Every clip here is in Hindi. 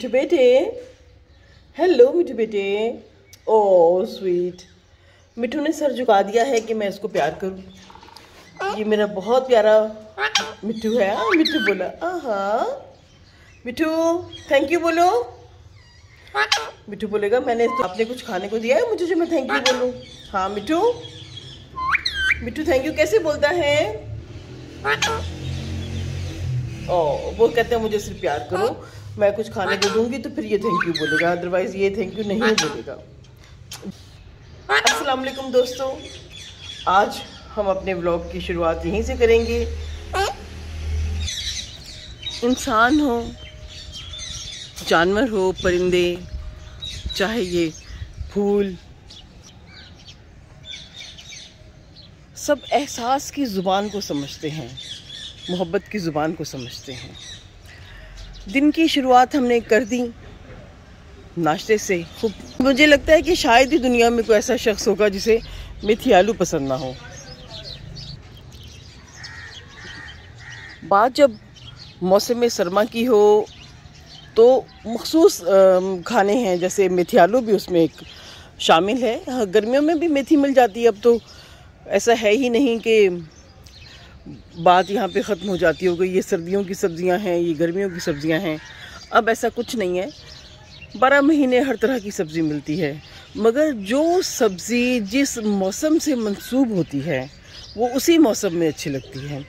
मिठू बेटे, हेलो मिठू बेटे। ओ स्वीट, मिठू ने सर झुका दिया है कि मैं इसको प्यार करूं। ये मेरा बहुत प्यारा मिठू है। मिठू बोला आहा। मिठू थैंक यू बोलो। मिठू बोलेगा मैंने तो आपने कुछ खाने को दिया है मुझे जो मैं थैंक यू बोलूं। हाँ मिठू, मिठू थैंक यू कैसे बोलता है? ओ वो कहते हैं मुझे सिर्फ प्यार करो, मैं कुछ खाने को दूंगी तो फिर ये थैंक यू बोलेगा, अदरवाइज ये थैंक यू नहीं बोलेगा। अस्सलाम वालेकुम दोस्तों, आज हम अपने व्लॉग की शुरुआत यहीं से करेंगे। इंसान हो, जानवर हो, परिंदे, चाहे ये फूल, सब एहसास की ज़ुबान को समझते हैं, मोहब्बत की ज़ुबान को समझते हैं। दिन की शुरुआत हमने कर दी नाश्ते से। मुझे लगता है कि शायद ही दुनिया में कोई ऐसा शख्स होगा जिसे मेथी आलू पसंद ना हो। बात जब मौसम सरमा की हो तो मखसूस खाने हैं, जैसे मेथी आलू भी उसमें एक शामिल है। हाँ, गर्मियों में भी मेथी मिल जाती है, अब तो ऐसा है ही नहीं कि बात यहाँ पे ख़त्म हो जाती होगी, ये सर्दियों की सब्ज़ियाँ हैं, ये गर्मियों की सब्ज़ियाँ हैं। अब ऐसा कुछ नहीं है, 12 महीने हर तरह की सब्ज़ी मिलती है। मगर जो सब्ज़ी जिस मौसम से मंसूब होती है वो उसी मौसम में अच्छी लगती है।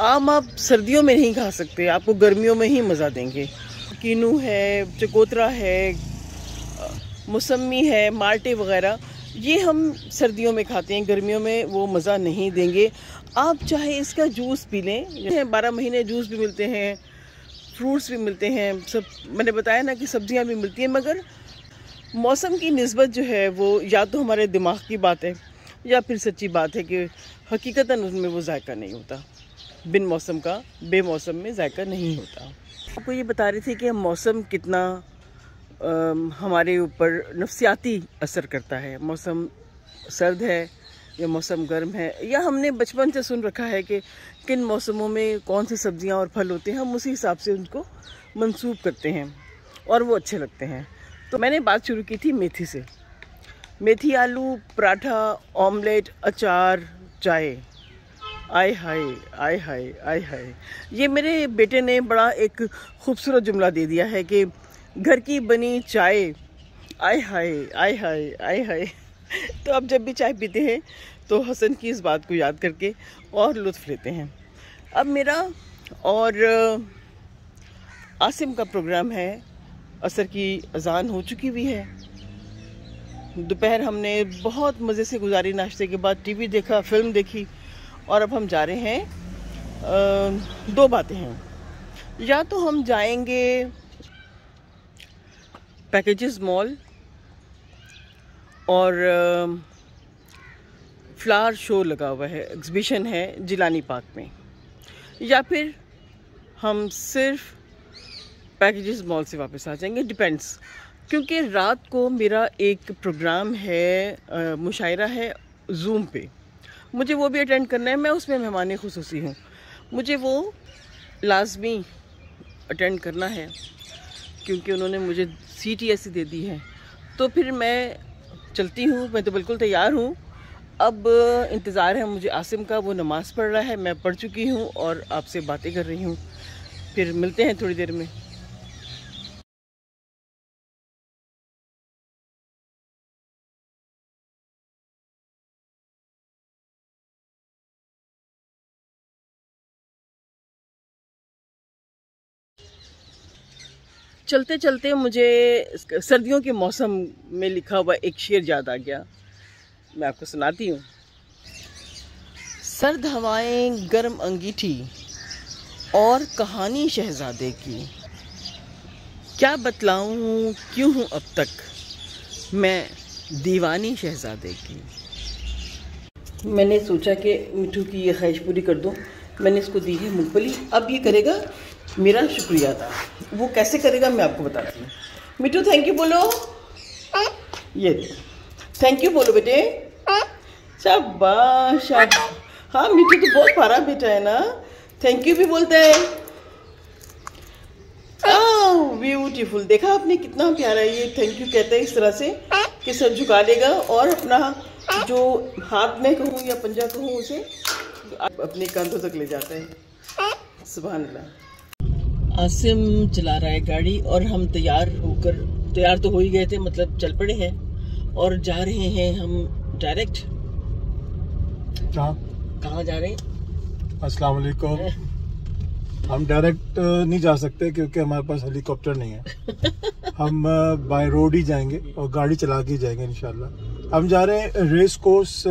आम आप सर्दियों में नहीं खा सकते, आपको गर्मियों में ही मज़ा देंगे। कीनू है, चकोतरा है, मौसमी है, माल्टे वगैरह, ये हम सर्दियों में खाते हैं, गर्मियों में वो मज़ा नहीं देंगे। आप चाहे इसका जूस पी लें, 12 महीने जूस भी मिलते हैं, फ्रूट्स भी मिलते हैं, सब मैंने बताया ना कि सब्जियां भी मिलती हैं। मगर मौसम की निस्बत जो है वो या तो हमारे दिमाग की बात है या फिर सच्ची बात है कि हकीकतन उसमें वो जायका नहीं होता। बिन मौसम का बेमौसम में जायका नहीं होता। आपको ये बता रही थी कि मौसम कितना हमारे ऊपर नफ्सियाती असर करता है। मौसम सर्द है या मौसम गर्म है, या हमने बचपन से सुन रखा है कि किन मौसमों में कौन सी सब्जियां और फल होते हैं, हम उसी हिसाब से उनको मंसूब करते हैं और वो अच्छे लगते हैं। तो मैंने बात शुरू की थी मेथी से। मेथी आलू पराठा, ऑमलेट, अचार, चाय, आय हाय आय हाय आय हाय। ये मेरे बेटे ने बड़ा एक खूबसूरत जुमला दे दिया है कि घर की बनी चाय, आय हाय आय हाय आय हाय। तो अब जब भी चाय पीते हैं तो हसन की इस बात को याद करके और लुत्फ़ लेते हैं। अब मेरा और आसिम का प्रोग्राम है, असर की अजान हो चुकी भी है। दोपहर हमने बहुत मज़े से गुजारी, नाश्ते के बाद टीवी देखा, फिल्म देखी, और अब हम जा रहे हैं। दो बातें हैं, या तो हम जाएंगे पैकेजेस मॉल और फ्लावर शो लगा हुआ है, एग्जीबिशन है जिलानी पार्क में, या फिर हम सिर्फ पैकेजेस मॉल से वापस आ जाएंगे, डिपेंड्स। क्योंकि रात को मेरा एक प्रोग्राम है, मुशायरा है जूम पे, मुझे वो भी अटेंड करना है। मैं उसमें मेहमान खुसूसी हूँ, मुझे वो लाजमी अटेंड करना है क्योंकि उन्होंने मुझे सीट ऐसी दे दी है। तो फिर मैं चलती हूँ, मैं तो बिल्कुल तैयार हूँ। अब इंतज़ार है मुझे आसिम का, वो नमाज़ पढ़ रहा है, मैं पढ़ चुकी हूँ और आपसे बातें कर रही हूँ। फिर मिलते हैं थोड़ी देर में। चलते चलते मुझे सर्दियों के मौसम में लिखा हुआ एक शेर याद आ गया, मैं आपको सुनाती हूँ। सर्द हवाएं, गर्म अंगीठी और कहानी शहजादे की, क्या बतलाऊं क्यों हूँ अब तक मैं दीवानी शहजादे की। मैंने सोचा कि मिठू की ये ख्वाहिश पूरी कर दूँ। मैंने इसको दी है मूंगफली, अब ये करेगा मेरा शुक्रिया अदा। वो कैसे करेगा मैं आपको बताती हूँ। मिठू थैंक यू बोलो, ये थैंक यू बोलो बेटे, शाबाश शाबाश। हाँ मिठू तो बहुत प्यारा बेटा है ना, थैंक यू भी बोलता है। वाह ब्यूटीफुल, देखा आपने कितना प्यारा ये थैंक यू कहता है इस तरह से कि सर झुका लेगा और अपना जो हाथ में कहूँ या पंजा कहूँ उसे अपने कंधों तक ले जाता है। सुभान अल्लाह। आसिम चला रहा है गाड़ी और हम तैयार तो हो ही गए थे, मतलब चल पड़े हैं और जा रहे हैं हम डायरेक्ट। कहाँ जा रहे हैं? अस्सलाम वालेकुम। हम डायरेक्ट नहीं जा सकते क्योंकि हमारे पास हेलीकॉप्टर नहीं है। हम बाय रोड ही जाएंगे और गाड़ी चला के जाएंगे इंशाल्लाह। हम जा रहे हैं रेस कोर्स।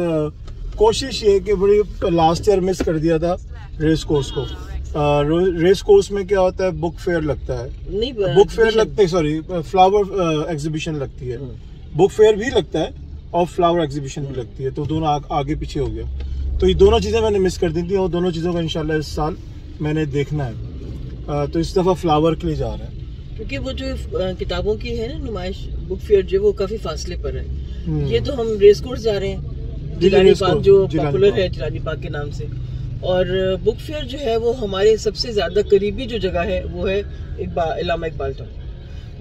कोशिश ये कि बड़ी लास्ट ईयर मिस कर दिया था रेस कोर्स को। रेस कोर्स में क्या होता है, बुक फेयर लगता है, नहीं बुक फेयर लगता है, सॉरी फ्लावर एग्जीबिशन लगती है। बुक फेयर भी लगता है और फ्लावर एग्जीबिशन भी लगती है, तो दोनों आगे पीछे हो गया। तो ये दोनों चीज़ें मैंने मिस कर दी थी और दोनों चीज़ों का इंशाल्लाह इस साल मैंने देखना है। तो इस दफ़ा फ्लावर के लिए जा रहे हैं क्योंकि वो जो किताबों की है ना नुमाइश, बुक फेयर जो वो काफ़ी फासले पर है। ये तो हम रेस कोर्स जा रहे हैं, जिलानी पार्क जो पॉपुलर है जिलानी पार्क के नाम से। और बुक फेयर जो है वो हमारे सबसे ज़्यादा करीबी जो जगह है वो है इलामा इकबाल टाउन,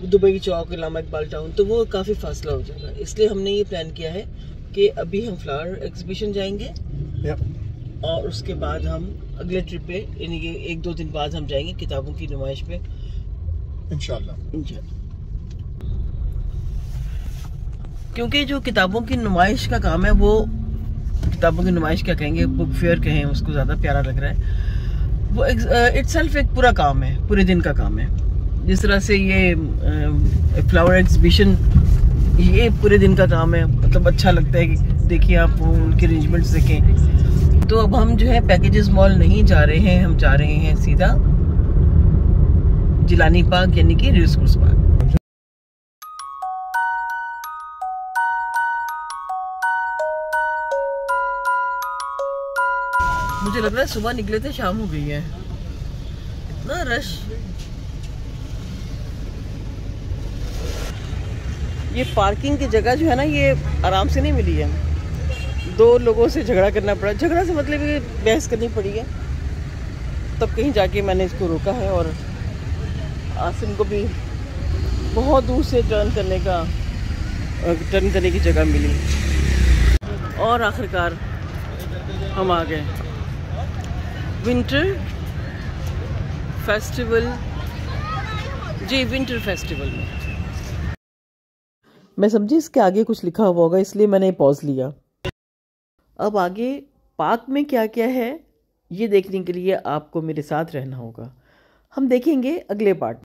दुबई चौक, इलामा इकबाल टाउन, तो वो काफ़ी फासला हो जाएगा। इसलिए हमने ये प्लान किया है कि अभी हम फ्लावर एग्जीबिशन जाएंगे और उसके बाद हम अगले ट्रिप पे यानी कि 1-2 दिन बाद हम जाएंगे किताबों की नुमाइश पे इंशाल्लाह। क्योंकि जो किताबों की नुमाइश का काम है वो किताबों की नुमाइश क्या कहेंगे, बुक फेयर कहें, उसको ज़्यादा प्यारा लग रहा है। वो इटसेल्फ एक पूरा काम है, पूरे दिन का काम है। जिस तरह से ये फ्लावर एग्जीबिशन ये पूरे दिन का काम है, मतलब अच्छा लगता है कि देखिए आप उनके अरेंजमेंट्स देखें। तो अब हम जो है पैकेजेस मॉल नहीं जा रहे हैं, हम जा रहे हैं सीधा जिलानी पार्क यानी कि रेस कोर्स पार्क। मुझे लग रहा है सुबह निकले थे शाम हो गई है, इतना रश। ये पार्किंग की जगह जो है ना ये आराम से नहीं मिली है, 2 लोगों से झगड़ा करना पड़ा। झगड़ा से मतलब ये बहस करनी पड़ी है, तब कहीं जाके मैंने इसको रोका है। और आसिम को भी बहुत दूर से टर्न करने की जगह मिली और आखिरकार हम आ गए विंटर फेस्टिवल। जी विंटर फेस्टिवल में मैं समझी इसके आगे कुछ लिखा हुआ होगा, इसलिए मैंने पॉज लिया। अब आगे पार्क में क्या क्या है ये देखने के लिए आपको मेरे साथ रहना होगा। हम देखेंगे अगले पार्ट।